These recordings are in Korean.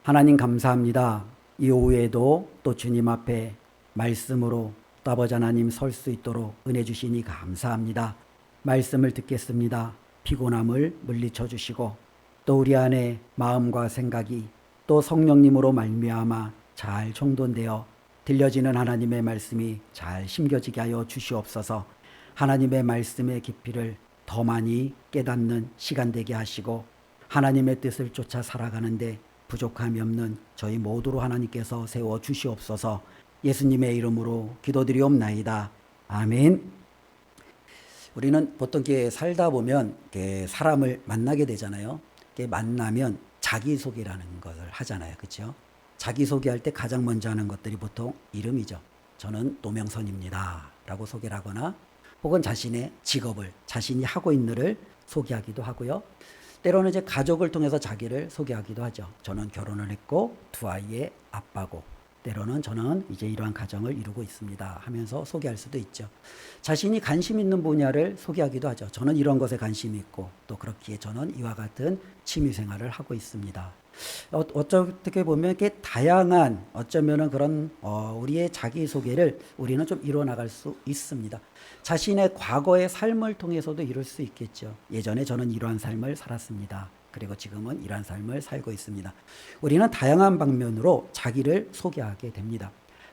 하나님 감사합니다. 이 오후에도 또 주님 앞에 말씀으로 또 아버지 하나님 설 수 있도록 은혜 주시니 감사합니다. 말씀을 듣겠습니다. 피곤함을 물리쳐 주시고 또 우리 안에 마음과 생각이 또 성령님으로 말미암아 잘 총돈되어 들려지는 하나님의 말씀이 잘 심겨지게 하여 주시옵소서. 하나님의 말씀의 깊이를 더 많이 깨닫는 시간 되게 하시고 하나님의 뜻을 쫓아 살아가는데 부족함이 없는 저희 모두로 하나님께서 세워 주시옵소서. 예수님의 이름으로 기도드리옵나이다. 아멘. 우리는 보통 살다 보면 사람을 만나게 되잖아요. 만나면 자기소개라는 것을 하잖아요. 그렇죠? 자기소개할 때 가장 먼저 하는 것들이 보통 이름이죠. 저는 노명선입니다 라고 소개를 하거나 혹은 자신의 직업을, 자신이 하고 있는 일을 소개하기도 하고요. 때로는 이제 가족을 통해서 자기를 소개하기도 하죠. 저는 결혼을 했고 두 아이의 아빠고, 때로는 저는 이제 이러한 가정을 이루고 있습니다 하면서 소개할 수도 있죠. 자신이 관심 있는 분야를 소개하기도 하죠. 저는 이런 것에 관심이 있고 또 그렇기에 저는 이와 같은 취미생활을 하고 있습니다. 어떻게 보면 이렇게 다양한 어쩌면은 그런 우리의 자기소개를 우리는 좀 이뤄나갈 수 있습니다. 자신의 과거의 삶을 통해서도 이룰 수 있겠죠. 예전에 저는 이러한 삶을 살았습니다. 그리고 지금은 이러한 삶을 살고 있습니다. 우리는 다양한 방면으로 자기를 소개하게 됩니다.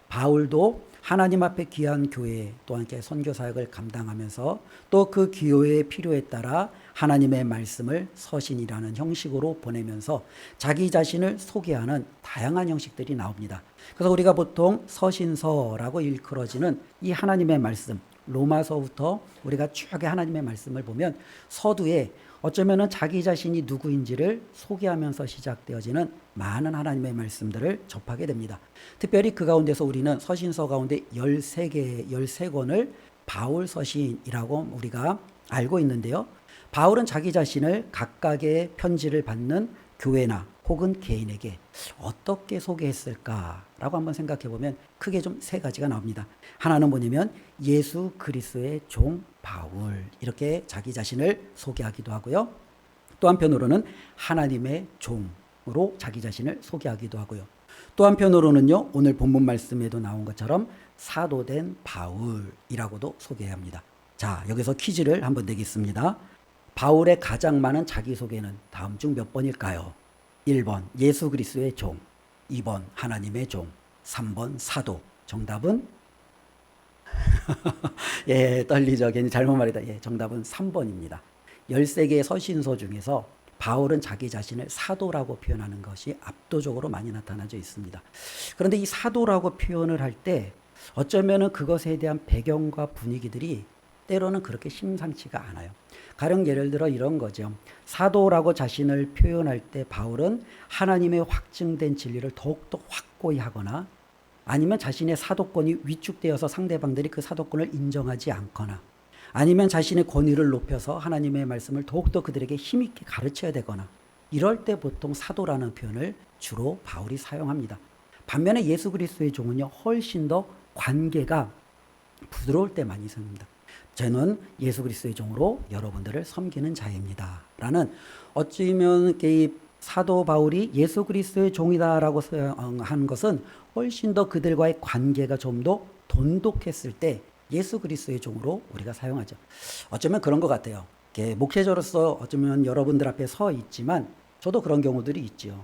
바울도 하나님 앞에 귀한 교회 또한 선교 사역을 감당하면서 또 그 교회의 필요에 따라 하나님의 말씀을 서신이라는 형식으로 보내면서 자기 자신을 소개하는 다양한 형식들이 나옵니다. 그래서 우리가 보통 서신서라고 일컬어지는 이 하나님의 말씀, 로마서부터 우리가 쭉 하나님의 말씀을 보면 서두에 어쩌면은 자기 자신이 누구인지를 소개하면서 시작되어지는 많은 하나님의 말씀들을 접하게 됩니다. 특별히 그 가운데서 우리는 서신서 가운데 13권을 바울 서신이라고 우리가 알고 있는데요. 바울은 자기 자신을 각각의 편지를 받는 교회나 혹은 개인에게 어떻게 소개했을까라고 한번 생각해 보면 크게 좀 세 가지가 나옵니다. 하나는 뭐냐면 예수 그리스도의 종 바울, 이렇게 자기 자신을 소개하기도 하고요. 또 한편으로는 하나님의 종으로 자기 자신을 소개하기도 하고요. 또 한편으로는요, 오늘 본문 말씀에도 나온 것처럼 사도된 바울이라고도 소개합니다. 자, 여기서 퀴즈를 한번 내겠습니다. 바울의 가장 많은 자기소개는 다음 중 몇 번일까요? 1번 예수 그리스도의 종, 2번 하나님의 종, 3번 사도. 정답은 떨리죠. 괜히 잘못 말이다. 정답은 3번입니다. 13개의 서신서 중에서 바울은 자기 자신을 사도라고 표현하는 것이 압도적으로 많이 나타나져 있습니다. 그런데 이 사도라고 표현을 할 때 어쩌면은 그것에 대한 배경과 분위기들이 때로는 그렇게 심상치가 않아요. 가령 예를 들어 이런 거죠. 사도라고 자신을 표현할 때 바울은 하나님의 확증된 진리를 더욱더 확고히 하거나 아니면 자신의 사도권이 위축되어서 상대방들이 그 사도권을 인정하지 않거나 아니면 자신의 권위를 높여서 하나님의 말씀을 더욱더 그들에게 힘있게 가르쳐야 되거나 이럴 때 보통 사도라는 표현을 주로 바울이 사용합니다. 반면에 예수 그리스도의 종은요, 훨씬 더 관계가 부드러울 때 많이 씁니다. 저는 예수 그리스도의 종으로 여러분들을 섬기는 자입니다 라는, 어찌면 이 사도 바울이 예수 그리스도의 종이다라고 한 것은 훨씬 더 그들과의 관계가 좀 더 돈독했을 때 예수 그리스도의 종으로 우리가 사용하죠. 어쩌면 그런 것 같아요. 목회자로서 어쩌면 여러분들 앞에 서 있지만 저도 그런 경우들이 있죠.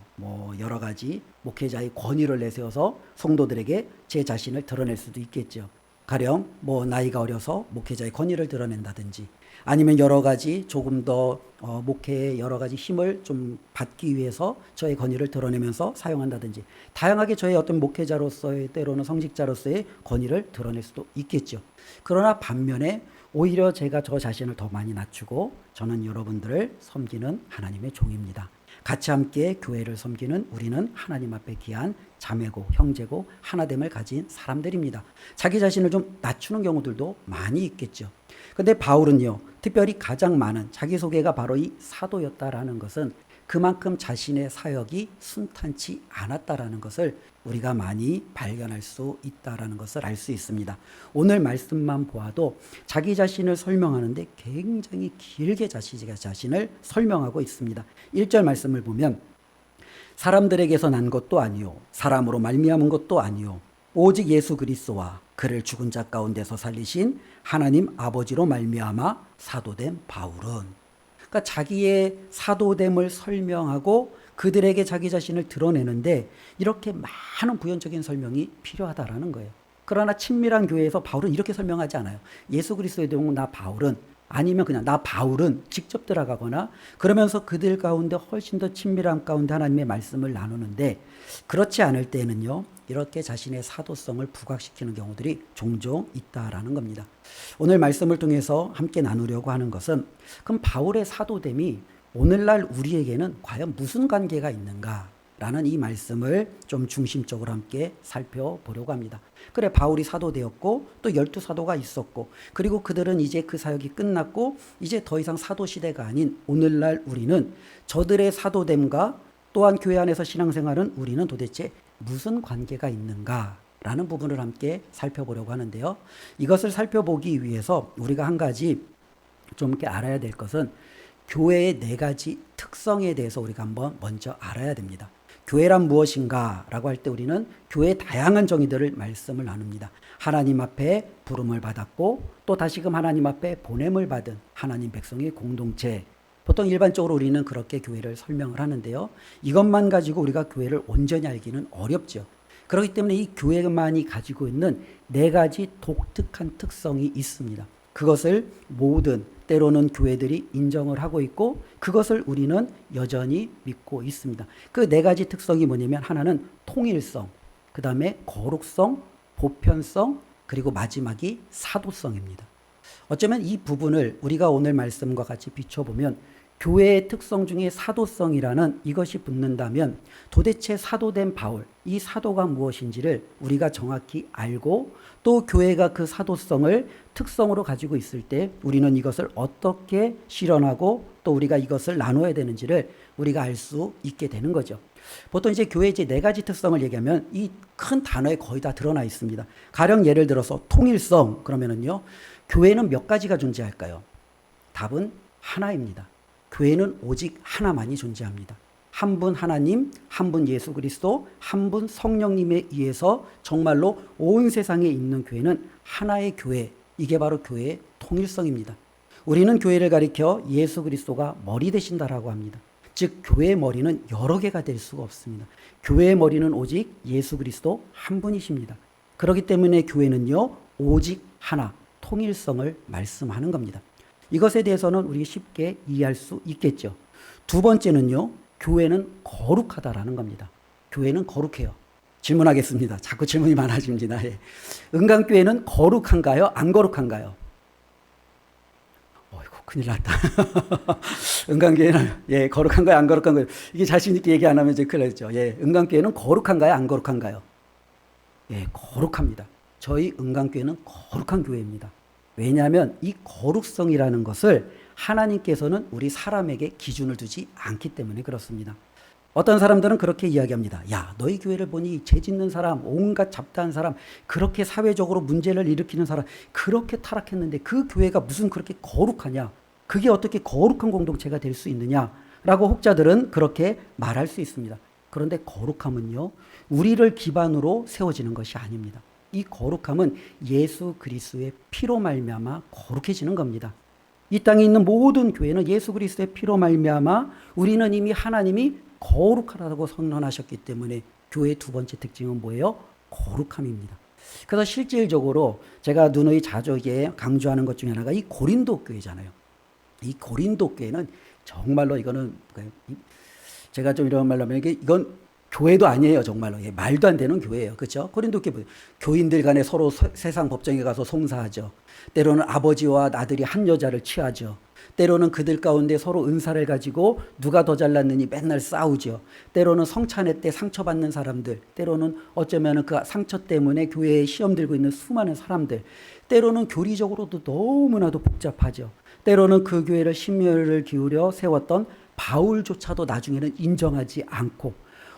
여러 가지 목회자의 권위를 내세워서 성도들에게 제 자신을 드러낼 수도 있겠죠. 가령 나이가 어려서 목회자의 권위를 드러낸다든지 아니면 여러 가지 조금 더 목회의 여러 가지 힘을 좀 받기 위해서 저의 권위를 드러내면서 사용한다든지 다양하게 저의 어떤 목회자로서의 때로는 성직자로서의 권위를 드러낼 수도 있겠죠. 그러나 반면에 오히려 제가 저 자신을 더 많이 낮추고 저는 여러분들을 섬기는 하나님의 종입니다. 같이 함께 교회를 섬기는 우리는 하나님 앞에 귀한 자매고 형제고 하나됨을 가진 사람들입니다. 자기 자신을 좀 낮추는 경우들도 많이 있겠죠. 근데 바울은요, 특별히 가장 많은 자기소개가 바로 이 사도였다라는 것은 그만큼 자신의 사역이 순탄치 않았다라는 것을 우리가 많이 발견할 수 있다라는 것을 알 수 있습니다. 오늘 말씀만 보아도 자기 자신을 설명하는데 굉장히 길게 자신을 설명하고 있습니다. 1절 말씀을 보면 사람들에게서 난 것도 아니요 사람으로 말미암은 것도 아니요 오직 예수 그리스도와 그를 죽은 자 가운데서 살리신 하나님 아버지로 말미암아 사도된 바울은, 그러니까 자기의 사도됨을 설명하고 그들에게 자기 자신을 드러내는데 이렇게 많은 부연적인 설명이 필요하다라는 거예요. 그러나 친밀한 교회에서 바울은 이렇게 설명하지 않아요. 예수 그리스도의 경우 나 바울은, 아니면 그냥 나 바울은 직접 들어가거나 그러면서 그들 가운데 훨씬 더 친밀한 가운데 하나님의 말씀을 나누는데, 그렇지 않을 때는요 이렇게 자신의 사도성을 부각시키는 경우들이 종종 있다라는 겁니다. 오늘 말씀을 통해서 함께 나누려고 하는 것은, 그럼 바울의 사도됨이 오늘날 우리에게는 과연 무슨 관계가 있는가 라는 이 말씀을 좀 중심적으로 함께 살펴보려고 합니다. 그래, 바울이 사도되었고 또 12사도가 있었고, 그리고 그들은 이제 그 사역이 끝났고 이제 더 이상 사도 시대가 아닌 오늘날 우리는 저들의 사도됨과 또한 교회 안에서 신앙생활은 우리는 도대체 무슨 관계가 있는가 라는 부분을 함께 살펴보려고 하는데요. 이것을 살펴보기 위해서 우리가 한 가지 좀 이렇게 알아야 될 것은 교회의 4가지 특성에 대해서 우리가 한번 먼저 알아야 됩니다. 교회란 무엇인가 라고 할 때 우리는 교회의 다양한 정의들을 말씀을 나눕니다. 하나님 앞에 부름을 받았고 또 다시금 하나님 앞에 보냄을 받은 하나님 백성의 공동체, 보통 일반적으로 우리는 그렇게 교회를 설명을 하는데요. 이것만 가지고 우리가 교회를 온전히 알기는 어렵죠. 그렇기 때문에 이 교회만이 가지고 있는 4가지 독특한 특성이 있습니다. 그것을 모든 때로는 교회들이 인정을 하고 있고 그것을 우리는 여전히 믿고 있습니다. 그 4가지 특성이 뭐냐면, 하나는 통일성, 그 다음에 거룩성, 보편성, 그리고 마지막이 사도성입니다. 어쩌면 이 부분을 우리가 오늘 말씀과 같이 비춰보면 교회의 특성 중에 사도성이라는 이것이 붙는다면 도대체 사도된 바울, 이 사도가 무엇인지를 우리가 정확히 알고 또 교회가 그 사도성을 특성으로 가지고 있을 때 우리는 이것을 어떻게 실현하고 또 우리가 이것을 나눠야 되는지를 우리가 알 수 있게 되는 거죠. 보통 이제 교회의 이제 4가지 특성을 얘기하면 이 큰 단어에 거의 다 드러나 있습니다. 가령 예를 들어서 통일성 그러면은요, 교회는 몇 가지가 존재할까요? 답은 하나입니다. 교회는 오직 하나만이 존재합니다. 한 분 하나님, 한 분 예수 그리스도, 한 분 성령님에 의해서 정말로 온 세상에 있는 교회는 하나의 교회, 이게 바로 교회의 통일성입니다. 우리는 교회를 가리켜 예수 그리스도가 머리 되신다라고 합니다. 즉 교회의 머리는 여러 개가 될 수가 없습니다. 교회의 머리는 오직 예수 그리스도 한 분이십니다. 그렇기 때문에 교회는요 오직 하나, 통일성을 말씀하는 겁니다. 이것에 대해서는 우리 쉽게 이해할 수 있겠죠. 두 번째는요, 교회는 거룩하다라는 겁니다. 교회는 거룩해요. 질문하겠습니다. 자꾸 질문이 많아집니다. 예. 은강교회는 거룩한가요? 안 거룩한가요? 어이구, 큰일 났다. 은강교회는 예, 거룩한가요? 안 거룩한가요? 이게 자신 있게 얘기 안 하면 이제 큰일 나죠. 예, 은강교회는 거룩한가요? 안 거룩한가요? 예, 거룩합니다. 저희 은강교회는 거룩한 교회입니다. 왜냐하면 이 거룩성이라는 것을 하나님께서는 우리 사람에게 기준을 두지 않기 때문에 그렇습니다. 어떤 사람들은 그렇게 이야기합니다. 야, 너희 교회를 보니 죄 짓는 사람, 온갖 잡다한 사람, 그렇게 사회적으로 문제를 일으키는 사람, 그렇게 타락했는데 그 교회가 무슨 그렇게 거룩하냐? 그게 어떻게 거룩한 공동체가 될 수 있느냐라고 혹자들은 그렇게 말할 수 있습니다. 그런데 거룩함은요, 우리를 기반으로 세워지는 것이 아닙니다. 이 거룩함은 예수 그리스도의 피로 말미암아 거룩해지는 겁니다. 이 땅에 있는 모든 교회는 예수 그리스도의 피로 말미암아 우리는 이미 하나님이 거룩하다고 선언하셨기 때문에 교회의 두 번째 특징은 뭐예요? 거룩함입니다. 그래서 실질적으로 제가 누누이 자주 강조하는 것 중에 하나가 이 고린도 교회잖아요. 이 고린도 교회는 정말로 이거는 제가 좀 이런 말로 하면 이건 교회도 아니에요. 정말로. 예, 말도 안 되는 교회예요. 그렇죠? 고린도 교회 교인들 간에 서로 세상 법정에 가서 송사하죠. 때로는 아버지와 아들이 한 여자를 취하죠. 때로는 그들 가운데 서로 은사를 가지고 누가 더 잘났느니 맨날 싸우죠. 때로는 성찬회 때 상처받는 사람들, 때로는 어쩌면 그 상처 때문에 교회에 시험 들고 있는 수많은 사람들, 때로는 교리적으로도 너무나도 복잡하죠. 때로는 그 교회를 심혈을 기울여 세웠던 바울조차도 나중에는 인정하지 않고,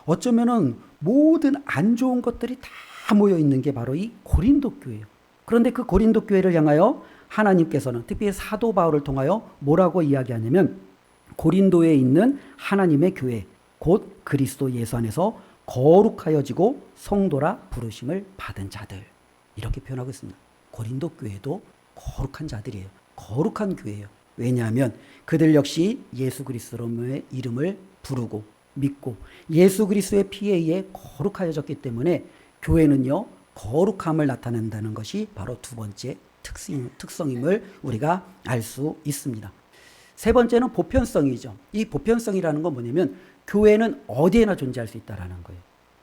어쩌면은 모든 안 좋은 것들이 다 모여 있는 게 바로 이 고린도 교회예요. 그런데 그 고린도 교회를 향하여 하나님께서는 특히 사도 바울을 통하여 뭐라고 이야기하냐면, 고린도에 있는 하나님의 교회, 곧 그리스도 예수 안에서 거룩하여지고 성도라 부르심을 받은 자들. 이렇게 표현하고 있습니다. 고린도 교회도 거룩한 자들이에요. 거룩한 교회예요. 왜냐하면 그들 역시 예수 그리스도의 이름을 부르고 믿고 예수 그리스도의 피에 의해 거룩하여졌기 때문에 교회는요, 거룩함을 나타낸다는 것이 바로 두 번째 특성임을 우리가 알 수 있습니다. 세 번째는 보편성이죠. 이 보편성이라는 건 뭐냐면 교회는 어디에나 존재할 수 있다는 거예요.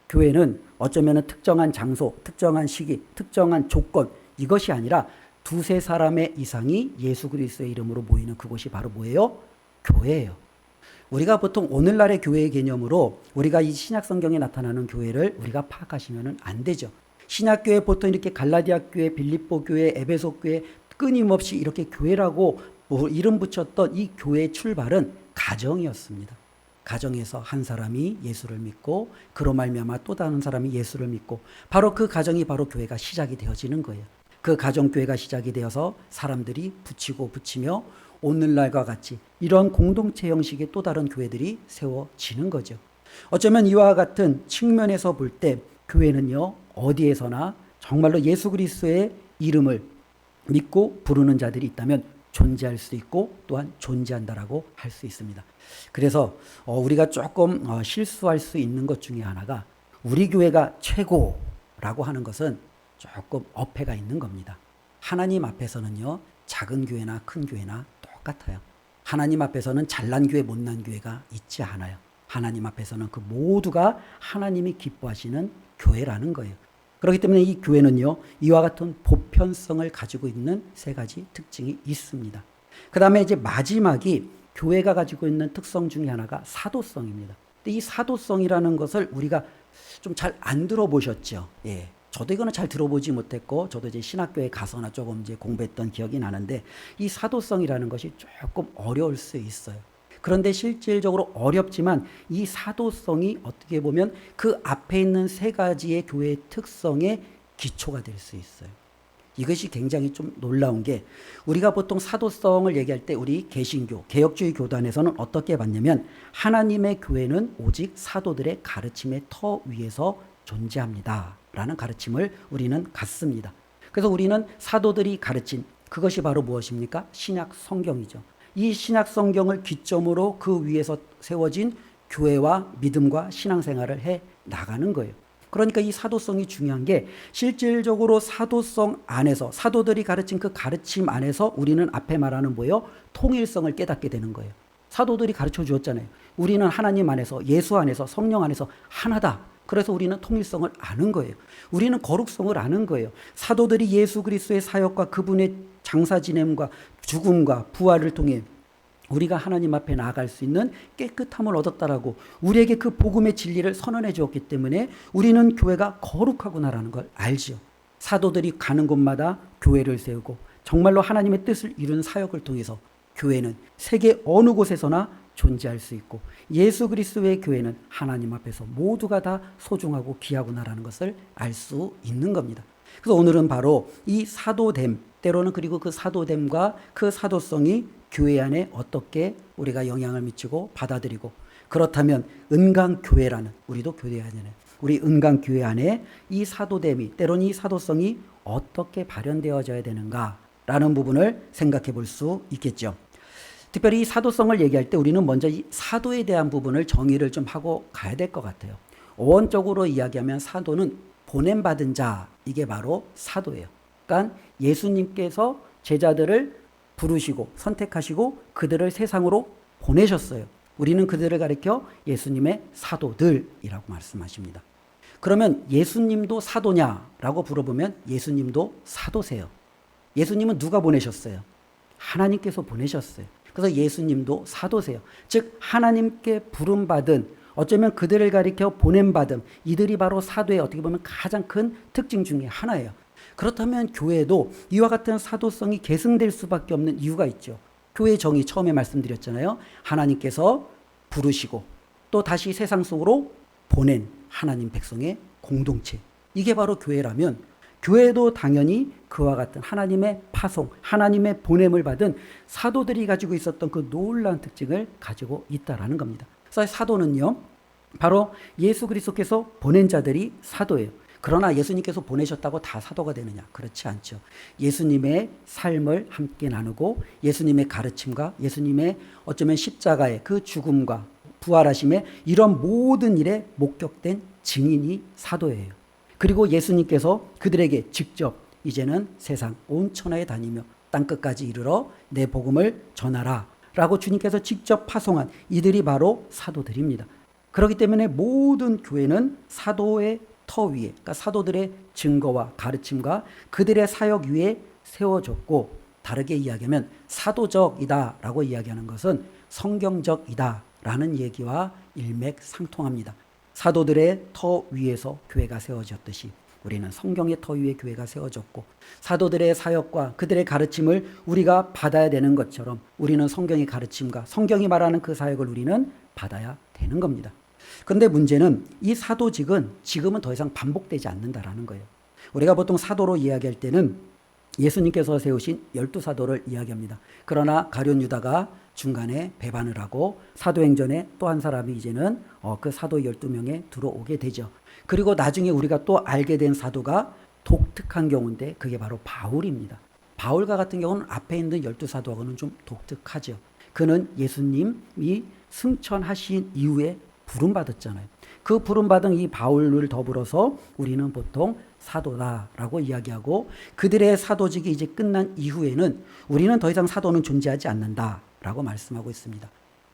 교회는 어쩌면 특정한 장소, 특정한 시기, 특정한 조건, 이것이 아니라 두세 사람의 이상이 예수 그리스도의 이름으로 모이는 그곳이 바로 뭐예요? 교회예요. 우리가 보통 오늘날의 교회의 개념으로 우리가 이 신약 성경에 나타나는 교회를 우리가 파악하시면 안 되죠. 신약 교회 보통 이렇게 갈라디아 교회, 빌립보 교회, 에베소 교회 끊임없이 이렇게 교회라고 이름 붙였던 이 교회의 출발은 가정이었습니다. 가정에서 한 사람이 예수를 믿고 그로 말미암아 또 다른 사람이 예수를 믿고 바로 그 가정이 바로 교회가 시작이 되어지는 거예요. 그 가정교회가 시작이 되어서 사람들이 붙이고 붙이며 오늘날과 같이 이런 공동체 형식의 또 다른 교회들이 세워지는 거죠. 어쩌면 이와 같은 측면에서 볼 때 교회는요, 어디에서나 정말로 예수 그리스도의 이름을 믿고 부르는 자들이 있다면 존재할 수 있고 또한 존재한다라고 할 수 있습니다. 그래서 우리가 조금 실수할 수 있는 것 중에 하나가 우리 교회가 최고라고 하는 것은 조금 어폐가 있는 겁니다. 하나님 앞에서는요, 작은 교회나 큰 교회나 똑같아요. 하나님 앞에서는 잘난 교회, 못난 교회가 있지 않아요. 하나님 앞에서는 그 모두가 하나님이 기뻐하시는 교회라는 거예요. 그렇기 때문에 이 교회는요, 이와 같은 보편성을 가지고 있는 세 가지 특징이 있습니다. 그 다음에 이제 마지막이 교회가 가지고 있는 특성 중에 하나가 사도성입니다. 근데 이 사도성이라는 것을 우리가 좀 잘 안 들어보셨죠? 예. 저도 이거는 잘 들어보지 못했고, 저도 이제 신학교에 가서나 조금 이제 공부했던 기억이 나는데, 이 사도성이라는 것이 조금 어려울 수 있어요. 그런데 실질적으로 어렵지만 이 사도성이 어떻게 보면 그 앞에 있는 세 가지의 교회의 특성의 기초가 될 수 있어요. 이것이 굉장히 좀 놀라운 게 우리가 보통 사도성을 얘기할 때 우리 개신교, 개혁주의 교단에서는 어떻게 봤냐면 하나님의 교회는 오직 사도들의 가르침의 터 위에서 존재합니다 라는 가르침을 우리는 갖습니다. 그래서 우리는 사도들이 가르친 그것이 바로 무엇입니까? 신약 성경이죠. 이 신약 성경을 기점으로 그 위에서 세워진 교회와 믿음과 신앙생활을 해 나가는 거예요. 그러니까 이 사도성이 중요한 게 실질적으로 사도성 안에서 사도들이 가르친 그 가르침 안에서 우리는 앞에 말하는 뭐예요? 통일성을 깨닫게 되는 거예요. 사도들이 가르쳐 주었잖아요. 우리는 하나님 안에서 예수 안에서 성령 안에서 하나다. 그래서 우리는 통일성을 아는 거예요. 우리는 거룩성을 아는 거예요. 사도들이 예수 그리스도의 사역과 그분의 장사 지냄과 죽음과 부활을 통해 우리가 하나님 앞에 나아갈 수 있는 깨끗함을 얻었다라고 우리에게 그 복음의 진리를 선언해 주었기 때문에 우리는 교회가 거룩하구나라는 걸 알죠. 사도들이 가는 곳마다 교회를 세우고 정말로 하나님의 뜻을 이루는 사역을 통해서 교회는 세계 어느 곳에서나 존재할 수 있고 예수 그리스도의 교회는 하나님 앞에서 모두가 다 소중하고 귀하구나라는 것을 알 수 있는 겁니다. 그래서 오늘은 바로 이 사도됨, 때로는 그리고 그 사도됨과 그 사도성이 교회 안에 어떻게 우리가 영향을 미치고 받아들이고 그렇다면 은강교회라는 우리도 교회 안에 우리 은강교회 안에 이 사도됨이 때로는 이 사도성이 어떻게 발현되어져야 되는가라는 부분을 생각해 볼 수 있겠죠. 특별히 이 사도성을 얘기할 때 우리는 먼저 이 사도에 대한 부분을 정의를 좀 하고 가야 될 것 같아요. 어원적으로 이야기하면 사도는 보냄받은 자, 이게 바로 사도예요. 그러니까 예수님께서 제자들을 부르시고 선택하시고 그들을 세상으로 보내셨어요. 우리는 그들을 가리켜 예수님의 사도들이라고 말씀하십니다. 그러면 예수님도 사도냐라고 물어보면 예수님도 사도세요. 예수님은 누가 보내셨어요? 하나님께서 보내셨어요. 그래서 예수님도 사도세요. 즉 하나님께 부름받은 어쩌면 그들을 가리켜 보냄받음, 이들이 바로 사도의 어떻게 보면 가장 큰 특징 중에 하나예요. 그렇다면 교회도 이와 같은 사도성이 계승될 수밖에 없는 이유가 있죠. 교회 정의 처음에 말씀드렸잖아요. 하나님께서 부르시고 또 다시 세상 속으로 보낸 하나님 백성의 공동체. 이게 바로 교회라면 교회도 당연히 그와 같은 하나님의 파송, 하나님의 보냄을 받은 사도들이 가지고 있었던 그 놀라운 특징을 가지고 있다라는 겁니다. 그래서 사도는요, 바로 예수 그리스도께서 보낸 자들이 사도예요. 그러나 예수님께서 보내셨다고 다 사도가 되느냐? 그렇지 않죠. 예수님의 삶을 함께 나누고 예수님의 가르침과 예수님의 어쩌면 십자가의 그 죽음과 부활하심의 이런 모든 일에 목격된 증인이 사도예요. 그리고 예수님께서 그들에게 직접 이제는 세상 온 천하에 다니며 땅끝까지 이르러 내 복음을 전하라 라고 주님께서 직접 파송한 이들이 바로 사도들입니다. 그렇기 때문에 모든 교회는 사도의 터 위에, 그러니까 사도들의 증거와 가르침과 그들의 사역 위에 세워졌고, 다르게 이야기하면 사도적이다 라고 이야기하는 것은 성경적이다 라는 얘기와 일맥상통합니다. 사도들의 터 위에서 교회가 세워졌듯이 우리는 성경의 터 위에 교회가 세워졌고, 사도들의 사역과 그들의 가르침을 우리가 받아야 되는 것처럼 우리는 성경의 가르침과 성경이 말하는 그 사역을 우리는 받아야 되는 겁니다. 그런데 문제는 이 사도직은 지금은 더 이상 반복되지 않는다라는 거예요. 우리가 보통 사도로 이야기할 때는 예수님께서 세우신 12사도를 이야기합니다. 그러나 가룟 유다가 중간에 배반을 하고 사도행전에 또 한 사람이 이제는 그 사도 12명에 들어오게 되죠. 그리고 나중에 우리가 또 알게 된 사도가 독특한 경우인데 그게 바로 바울입니다. 바울과 같은 경우는 앞에 있는 12사도하고는 좀 독특하죠. 그는 예수님이 승천하신 이후에 부름받았잖아요. 그 부름받은 이 바울을 더불어서 우리는 보통 사도다라고 이야기하고, 그들의 사도직이 이제 끝난 이후에는 우리는 더 이상 사도는 존재하지 않는다라고 말씀하고 있습니다.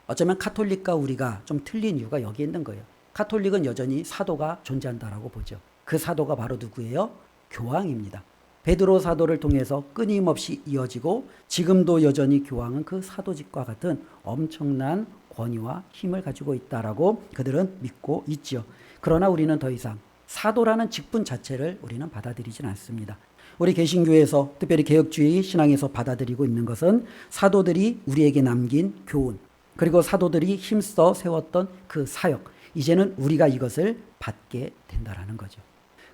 어쩌면 카톨릭과 우리가 좀 틀린 이유가 여기에 있는 거예요. 카톨릭은 여전히 사도가 존재한다라고 보죠. 그 사도가 바로 누구예요? 교황입니다. 베드로 사도를 통해서 끊임없이 이어지고 지금도 여전히 교황은 그 사도직과 같은 엄청난 권위와 힘을 가지고 있다라고 그들은 믿고 있죠. 그러나 우리는 더 이상 사도라는 직분 자체를 우리는 받아들이진 않습니다. 우리 개신교에서 특별히 개혁주의 신앙에서 받아들이고 있는 것은 사도들이 우리에게 남긴 교훈, 그리고 사도들이 힘써 세웠던 그 사역, 이제는 우리가 이것을 받게 된다라는 거죠.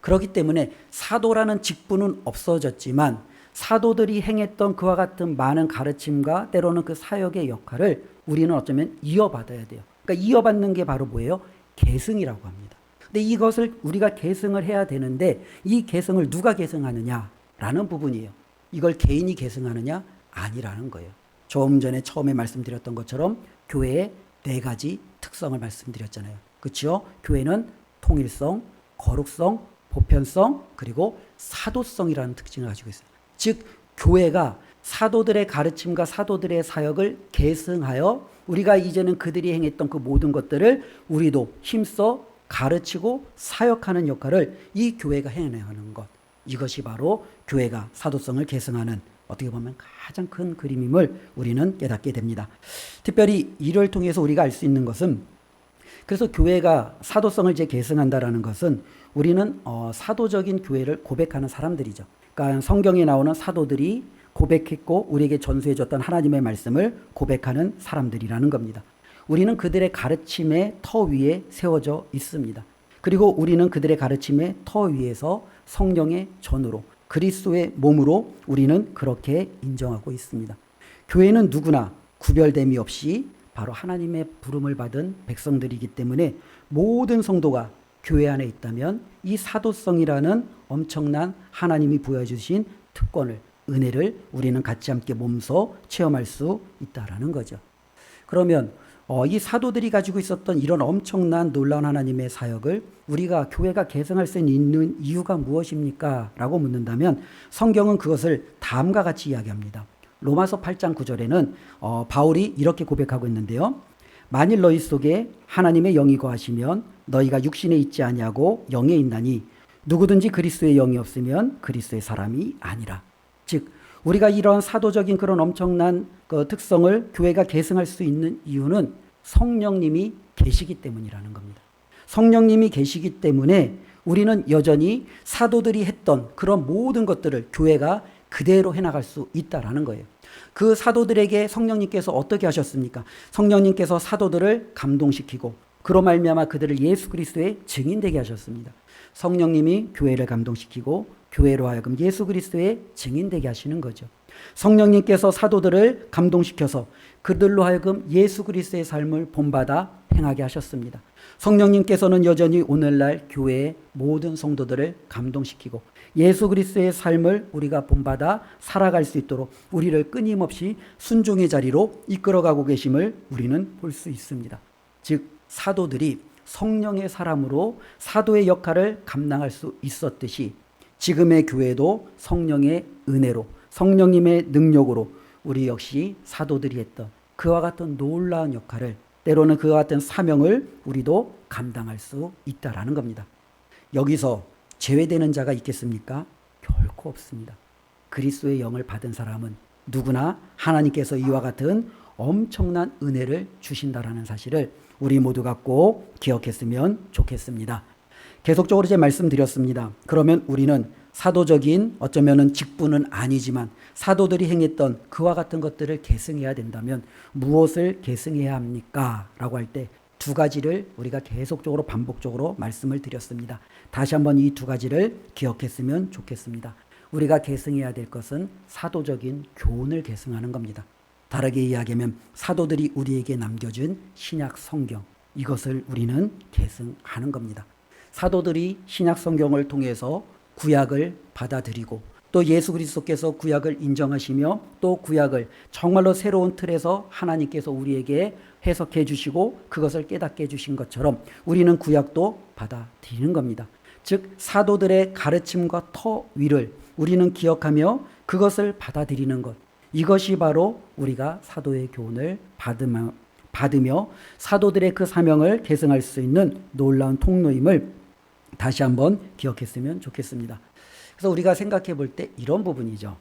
그렇기 때문에 사도라는 직분은 없어졌지만 사도들이 행했던 그와 같은 많은 가르침과 때로는 그 사역의 역할을 우리는 어쩌면 이어받아야 돼요. 그러니까 이어받는 게 바로 뭐예요? 계승이라고 합니다. 근데 이것을 우리가 계승을 해야 되는데 이 계승을 누가 계승하느냐라는 부분이에요. 이걸 개인이 계승하느냐? 아니라는 거예요. 조금 전에 처음에 말씀드렸던 것처럼 교회의 4가지 특성을 말씀드렸잖아요. 그렇죠? 교회는 통일성, 거룩성, 보편성, 그리고 사도성이라는 특징을 가지고 있어요. 즉 교회가 사도들의 가르침과 사도들의 사역을 계승하여 우리가 이제는 그들이 행했던 그 모든 것들을 우리도 힘써 가르치고 사역하는 역할을 이 교회가 해내는 것, 이것이 바로 교회가 사도성을 계승하는 어떻게 보면 가장 큰 그림임을 우리는 깨닫게 됩니다. 특별히 이를 통해서 우리가 알 수 있는 것은, 그래서 교회가 사도성을 이제 계승한다라는 것은 우리는 사도적인 교회를 고백하는 사람들이죠. 그러니까 성경에 나오는 사도들이 고백했고 우리에게 전수해줬던 하나님의 말씀을 고백하는 사람들이라는 겁니다. 우리는 그들의 가르침의 터 위에 세워져 있습니다. 그리고 우리는 그들의 가르침의 터 위에서 성령의 전으로 그리스도의 몸으로 우리는 그렇게 인정하고 있습니다. 교회는 누구나 구별됨이 없이 바로 하나님의 부름을 받은 백성들이기 때문에 모든 성도가 교회 안에 있다면 이 사도성이라는 엄청난 하나님이 부여주신 특권을, 은혜를 우리는 같이 함께 몸소 체험할 수 있다라는 거죠. 그러면 이 사도들이 가지고 있었던 이런 엄청난 놀라운 하나님의 사역을 우리가 교회가 계승할 수 있는 이유가 무엇입니까? 라고 묻는다면 성경은 그것을 다음과 같이 이야기합니다. 로마서 8장 9절에는 바울이 이렇게 고백하고 있는데요. 만일 너희 속에 하나님의 영이 거하시면 너희가 육신에 있지 아니하고 영에 있나니 누구든지 그리스도의 영이 없으면 그리스도의 사람이 아니라. 즉 우리가 이런 사도적인 그런 엄청난 그 특성을 교회가 계승할 수 있는 이유는 성령님이 계시기 때문이라는 겁니다. 성령님이 계시기 때문에 우리는 여전히 사도들이 했던 그런 모든 것들을 교회가 그대로 해나갈 수 있다라는 거예요. 그 사도들에게 성령님께서 어떻게 하셨습니까? 성령님께서 사도들을 감동시키고 그로 말미암아 그들을 예수 그리스도의 증인되게 하셨습니다. 성령님이 교회를 감동시키고 교회로 하여금 예수 그리스도의 증인되게 하시는 거죠. 성령님께서 사도들을 감동시켜서 그들로 하여금 예수 그리스도의 삶을 본받아 행하게 하셨습니다. 성령님께서는 여전히 오늘날 교회의 모든 성도들을 감동시키고 예수 그리스도의 삶을 우리가 본받아 살아갈 수 있도록 우리를 끊임없이 순종의 자리로 이끌어가고 계심을 우리는 볼 수 있습니다. 즉 사도들이 성령의 사람으로 사도의 역할을 감당할 수 있었듯이 지금의 교회도 성령의 은혜로 성령님의 능력으로 우리 역시 사도들이 했던 그와 같은 놀라운 역할을 때로는 그와 같은 사명을 우리도 감당할 수 있다라는 겁니다. 여기서 제외되는 자가 있겠습니까? 결코 없습니다. 그리스도의 영을 받은 사람은 누구나 하나님께서 이와 같은 엄청난 은혜를 주신다라는 사실을 우리 모두가 꼭 기억했으면 좋겠습니다. 계속적으로 제 말씀드렸습니다. 그러면 우리는 사도적인 어쩌면은 직분은 아니지만 사도들이 행했던 그와 같은 것들을 계승해야 된다면 무엇을 계승해야 합니까? 라고 할 때 두 가지를 우리가 계속적으로 반복적으로 말씀을 드렸습니다. 다시 한번 이 두 가지를 기억했으면 좋겠습니다. 우리가 계승해야 될 것은 사도적인 교훈을 계승하는 겁니다. 다르게 이야기하면 사도들이 우리에게 남겨준 신약 성경, 이것을 우리는 계승하는 겁니다. 사도들이 신약 성경을 통해서 구약을 받아들이고 또 예수 그리스도께서 구약을 인정하시며 또 구약을 정말로 새로운 틀에서 하나님께서 우리에게 해석해 주시고 그것을 깨닫게 해주신 것처럼 우리는 구약도 받아들이는 겁니다. 즉 사도들의 가르침과 터 위를 우리는 기억하며 그것을 받아들이는 것, 이것이 바로 우리가 사도의 교훈을 받으며 사도들의 그 사명을 계승할 수 있는 놀라운 통로임을 다시 한번 기억했으면 좋겠습니다. 그래서 우리가 생각해 볼 때 이런 부분이죠.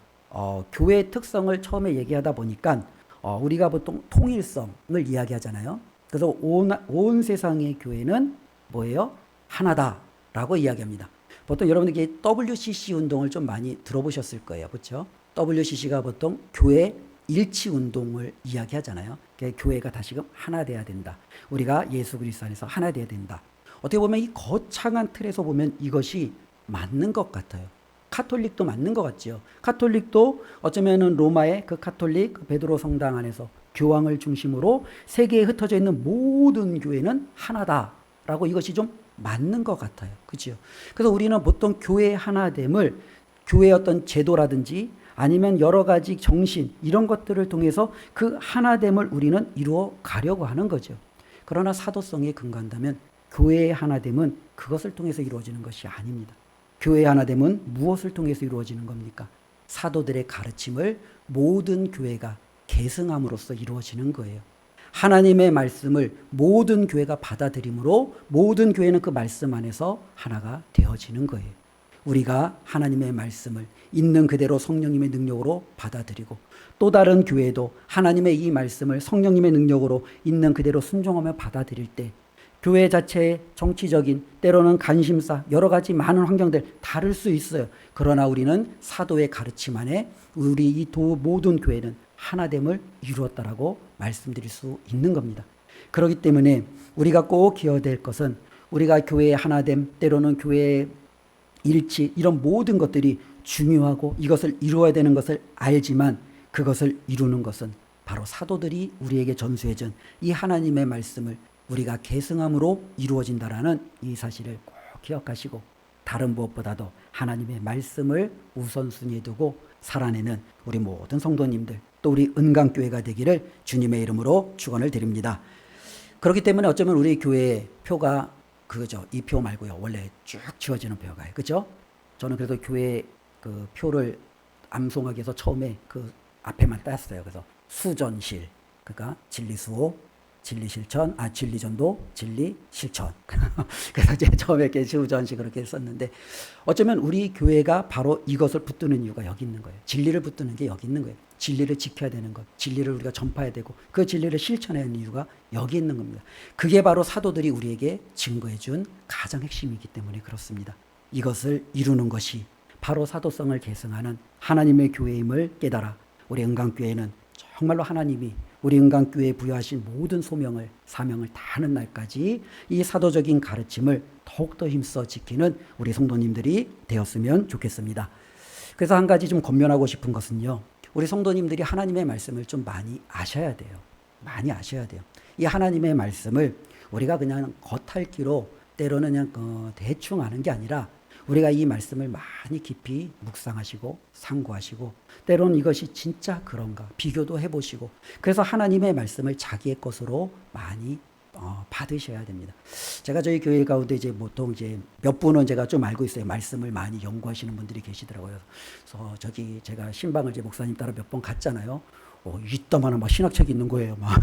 교회의 특성을 처음에 얘기하다 보니까 우리가 보통 통일성을 이야기하잖아요. 그래서 온 세상의 교회는 뭐예요? 하나다라고 이야기합니다. 보통 여러분들이 WCC 운동을 좀 많이 들어보셨을 거예요. 그렇죠? WCC가 보통 교회 일치 운동을 이야기하잖아요. 교회가 다시금 하나 돼야 된다. 우리가 예수 그리스도 안에서 하나 돼야 된다. 어떻게 보면 이 거창한 틀에서 보면 이것이 맞는 것 같아요. 카톨릭도 맞는 것 같지요. 카톨릭도 어쩌면은 로마의 그 카톨릭 그 베드로 성당 안에서 교황을 중심으로 세계에 흩어져 있는 모든 교회는 하나다라고 이것이 좀 맞는 것 같아요. 그렇죠? 그래서 우리는 보통 교회의 하나됨을 교회의 어떤 제도라든지 아니면 여러 가지 정신 이런 것들을 통해서 그 하나됨을 우리는 이루어 가려고 하는 거죠. 그러나 사도성에 근거한다면 교회의 하나됨은 그것을 통해서 이루어지는 것이 아닙니다. 교회의 하나됨은 무엇을 통해서 이루어지는 겁니까? 사도들의 가르침을 모든 교회가 계승함으로써 이루어지는 거예요. 하나님의 말씀을 모든 교회가 받아들임으로 모든 교회는 그 말씀 안에서 하나가 되어지는 거예요. 우리가 하나님의 말씀을 있는 그대로 성령님의 능력으로 받아들이고 또 다른 교회도 하나님의 이 말씀을 성령님의 능력으로 있는 그대로 순종하며 받아들일 때 교회 자체의 정치적인 때로는 관심사 여러 가지 많은 환경들 다를 수 있어요. 그러나 우리는 사도의 가르침 안에 우리 이 모든 교회는 하나됨을 이루었다라고 말씀드릴 수 있는 겁니다. 그렇기 때문에 우리가 꼭 기억해야 될 것은 우리가 교회의 하나됨 때로는 교회의 일치 이런 모든 것들이 중요하고 이것을 이루어야 되는 것을 알지만 그것을 이루는 것은 바로 사도들이 우리에게 전수해준 이 하나님의 말씀을 우리가 계승함으로 이루어진다라는 이 사실을 꼭 기억하시고 다른 무엇보다도 하나님의 말씀을 우선순위에 두고 살아내는 우리 모든 성도님들 또 우리 은강교회가 되기를 주님의 이름으로 축원을 드립니다. 그렇기 때문에 어쩌면 우리 교회의 표가 그거죠. 이 표 말고요. 원래 쭉 지워지는 표가 그렇죠? 저는 그래서 교회 그 표를 암송하기 위해서 처음에 그 앞에만 땄어요. 그래서 수전실 그러니까 진리수호 진리실천, 진리전도, 진리실천. 그래서 제가 처음에 이렇게 수전식 그렇게 썼는데 어쩌면 우리 교회가 바로 이것을 붙드는 이유가 여기 있는 거예요. 진리를 붙드는 게 여기 있는 거예요. 진리를 지켜야 되는 것, 진리를 우리가 전파해야 되고 그 진리를 실천해야 하는 이유가 여기 있는 겁니다. 그게 바로 사도들이 우리에게 증거해 준 가장 핵심이기 때문에 그렇습니다. 이것을 이루는 것이 바로 사도성을 계승하는 하나님의 교회임을 깨달아 우리 은강교회는 정말로 하나님이 우리 은강교회에 부여하신 모든 소명을 사명을 다하는 날까지 이 사도적인 가르침을 더욱더 힘써 지키는 우리 성도님들이 되었으면 좋겠습니다. 그래서 한 가지 좀 권면하고 싶은 것은요. 우리 성도님들이 하나님의 말씀을 좀 많이 아셔야 돼요. 많이 아셔야 돼요. 이 하나님의 말씀을 우리가 그냥 겉핥기로 때로는 그냥 대충 아는 게 아니라 우리가 이 말씀을 많이 깊이 묵상하시고 상고하시고 때로는 이것이 진짜 그런가 비교도 해보시고 그래서 하나님의 말씀을 자기의 것으로 많이 받으셔야 됩니다. 제가 저희 교회 가운데 이제 보통 이제 몇 분은 제가 좀 알고 있어요. 말씀을 많이 연구하시는 분들이 계시더라고요. 그래서 저기 제가 신방을 이제 목사님 따라 몇 번 갔잖아요. 이따만한 막 신학책이 있는 거예요. 막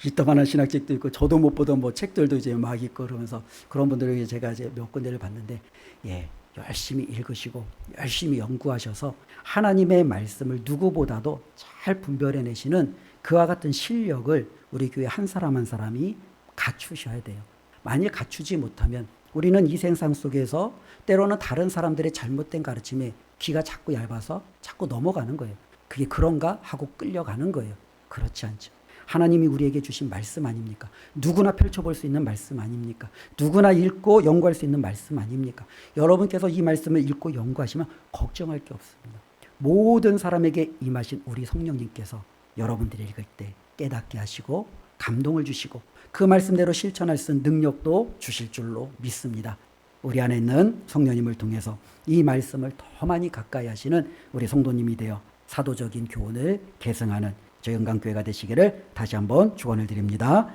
이따만한 신학책도 있고 저도 못 보던 뭐 책들도 이제 막 있고 그러면서 그런 분들에게 제가 이제 몇 군데를 봤는데 예, 열심히 읽으시고 열심히 연구하셔서 하나님의 말씀을 누구보다도 잘 분별해내시는 그와 같은 실력을 우리 교회 한 사람 한 사람이 갖추셔야 돼요. 만일 갖추지 못하면 우리는 이 세상 속에서 때로는 다른 사람들의 잘못된 가르침에 귀가 자꾸 얇아서 자꾸 넘어가는 거예요. 그게 그런가 하고 끌려가는 거예요. 그렇지 않죠. 하나님이 우리에게 주신 말씀 아닙니까? 누구나 펼쳐볼 수 있는 말씀 아닙니까? 누구나 읽고 연구할 수 있는 말씀 아닙니까? 여러분께서 이 말씀을 읽고 연구하시면 걱정할 게 없습니다. 모든 사람에게 임하신 우리 성령님께서 여러분들이 읽을 때 깨닫게 하시고 감동을 주시고 그 말씀대로 실천할 수 있는 능력도 주실 줄로 믿습니다. 우리 안에 있는 성령님을 통해서 이 말씀을 더 많이 가까이 하시는 우리 성도님이 되어 사도적인 교훈을 계승하는 저희 은강교회가 되시기를 다시 한번 축원을 드립니다.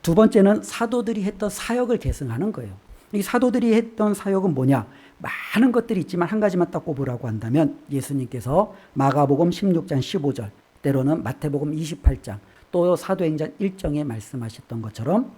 두 번째는 사도들이 했던 사역을 계승하는 거예요. 이 사도들이 했던 사역은 뭐냐? 많은 것들이 있지만 한 가지만 딱 꼽으라고 한다면 예수님께서 마가복음 16장 15절 때로는 마태복음 28장 또 사도행전 1장에 말씀하셨던 것처럼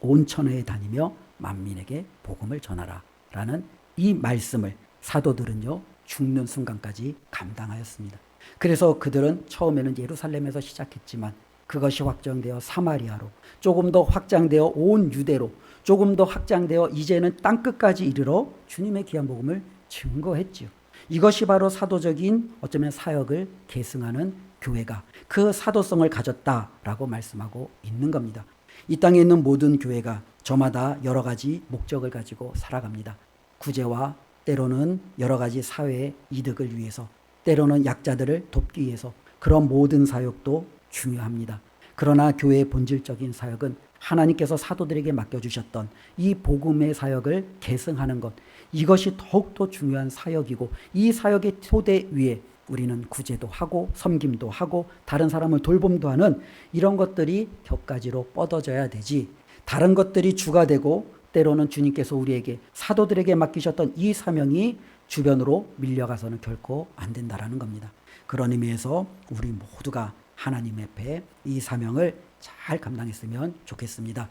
온 천하에 다니며 만민에게 복음을 전하라 라는 이 말씀을 사도들은요 죽는 순간까지 감당하였습니다. 그래서 그들은 처음에는 예루살렘에서 시작했지만 그것이 확장되어 사마리아로 조금 더 확장되어 온 유대로 조금 더 확장되어 이제는 땅끝까지 이르러 주님의 귀한 복음을 증거했지요. 이것이 바로 사도적인 어쩌면 사역을 계승하는 교회가 그 사도성을 가졌다라고 말씀하고 있는 겁니다. 이 땅에 있는 모든 교회가 저마다 여러 가지 목적을 가지고 살아갑니다. 구제와 때로는 여러 가지 사회의 이득을 위해서 때로는 약자들을 돕기 위해서 그런 모든 사역도 중요합니다. 그러나 교회의 본질적인 사역은 하나님께서 사도들에게 맡겨주셨던 이 복음의 사역을 계승하는 것 이것이 더욱더 중요한 사역이고 이 사역의 토대 위에 우리는 구제도 하고 섬김도 하고 다른 사람을 돌봄도 하는 이런 것들이 격가지로 뻗어져야 되지 다른 것들이 주가 되고 때로는 주님께서 우리에게 사도들에게 맡기셨던 이 사명이 주변으로 밀려가서는 결코 안 된다라는 겁니다. 그런 의미에서 우리 모두가 하나님 앞에 이 사명을 잘 감당했으면 좋겠습니다.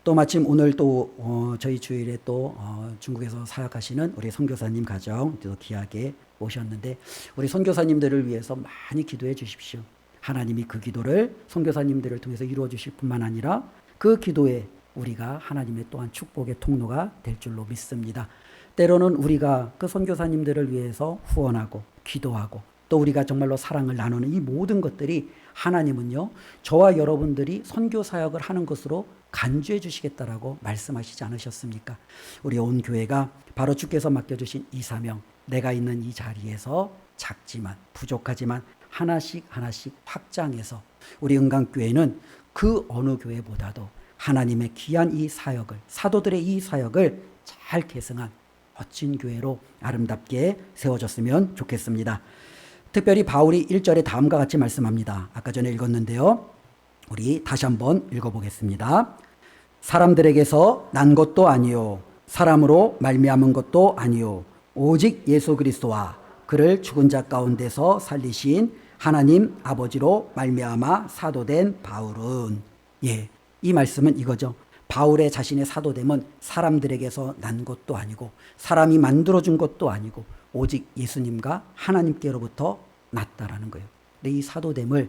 또 마침 오늘 또 저희 주일에 또 중국에서 사역하시는 우리 선교사님 가정 또 귀하게 오셨는데 우리 선교사님들을 위해서 많이 기도해 주십시오. 하나님이 그 기도를 선교사님들을 통해서 이루어 주실 뿐만 아니라 그 기도에 우리가 하나님의 또한 축복의 통로가 될 줄로 믿습니다. 때로는 우리가 그 선교사님들을 위해서 후원하고 기도하고 또 우리가 정말로 사랑을 나누는 이 모든 것들이 하나님은요 저와 여러분들이 선교 사역을 하는 것으로 간주해 주시겠다라고 말씀하시지 않으셨습니까? 우리 온 교회가 바로 주께서 맡겨주신 이 사명 내가 있는 이 자리에서 작지만 부족하지만 하나씩 하나씩 확장해서 우리 은강교회는 그 어느 교회보다도 하나님의 귀한 이 사역을 사도들의 이 사역을 잘 계승한 멋진 교회로 아름답게 세워졌으면 좋겠습니다. 특별히 바울이 1절에 다음과 같이 말씀합니다. 아까 전에 읽었는데요. 우리 다시 한번 읽어보겠습니다. 사람들에게서 난 것도 아니요 사람으로 말미암은 것도 아니요 오직 예수 그리스도와 그를 죽은 자 가운데서 살리신 하나님 아버지로 말미암아 사도된 바울은 이 말씀은 이거죠. 바울의 자신의 사도됨은 사람들에게서 난 것도 아니고 사람이 만들어준 것도 아니고 오직 예수님과 하나님께로부터 났다라는 거예요. 근데 이 사도됨을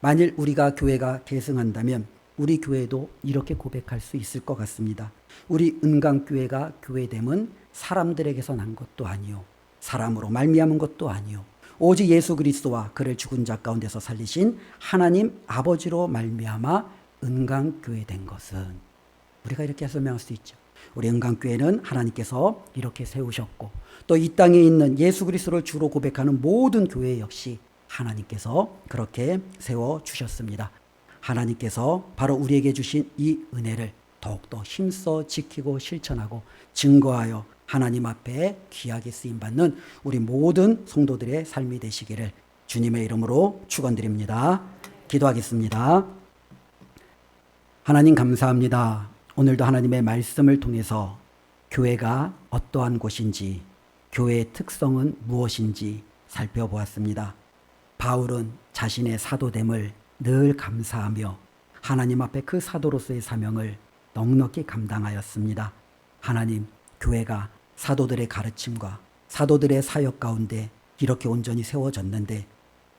만일 우리가 교회가 계승한다면 우리 교회도 이렇게 고백할 수 있을 것 같습니다. 우리 은강교회가 교회됨은 사람들에게서 난 것도 아니요 사람으로 말미암은 것도 아니요 오직 예수 그리스도와 그를 죽은 자 가운데서 살리신 하나님 아버지로 말미암아 은강교회 된 것은 우리가 이렇게 설명할 수 있죠. 우리 은강교회는 하나님께서 이렇게 세우셨고 또 이 땅에 있는 예수 그리스도를 주로 고백하는 모든 교회 역시 하나님께서 그렇게 세워주셨습니다. 하나님께서 바로 우리에게 주신 이 은혜를 더욱더 힘써 지키고 실천하고 증거하여 하나님 앞에 귀하게 쓰임받는 우리 모든 성도들의 삶이 되시기를 주님의 이름으로 축원드립니다. 기도하겠습니다. 하나님 감사합니다. 오늘도 하나님의 말씀을 통해서 교회가 어떠한 곳인지, 교회의 특성은 무엇인지 살펴보았습니다. 바울은 자신의 사도됨을 늘 감사하며 하나님 앞에 그 사도로서의 사명을 넉넉히 감당하였습니다. 하나님, 교회가 사도들의 가르침과 사도들의 사역 가운데 이렇게 온전히 세워졌는데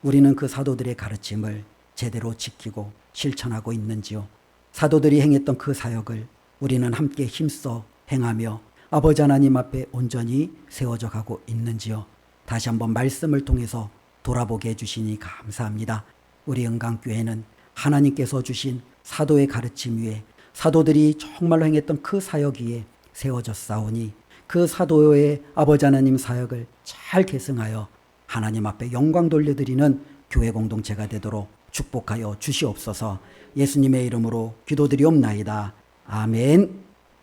우리는 그 사도들의 가르침을 제대로 지키고 실천하고 있는지요? 사도들이 행했던 그 사역을 우리는 함께 힘써 행하며 아버지 하나님 앞에 온전히 세워져 가고 있는지요? 다시 한번 말씀을 통해서 돌아보게 해주시니 감사합니다. 우리 은강교회는 하나님께서 주신 사도의 가르침 위에 사도들이 정말로 행했던 그 사역 위에 세워졌사오니 그 사도의 아버지 하나님 사역을 잘 계승하여 하나님 앞에 영광 돌려드리는 교회 공동체가 되도록 축복하여 주시옵소서. 예수님의 이름으로 기도드리옵나이다. 아멘.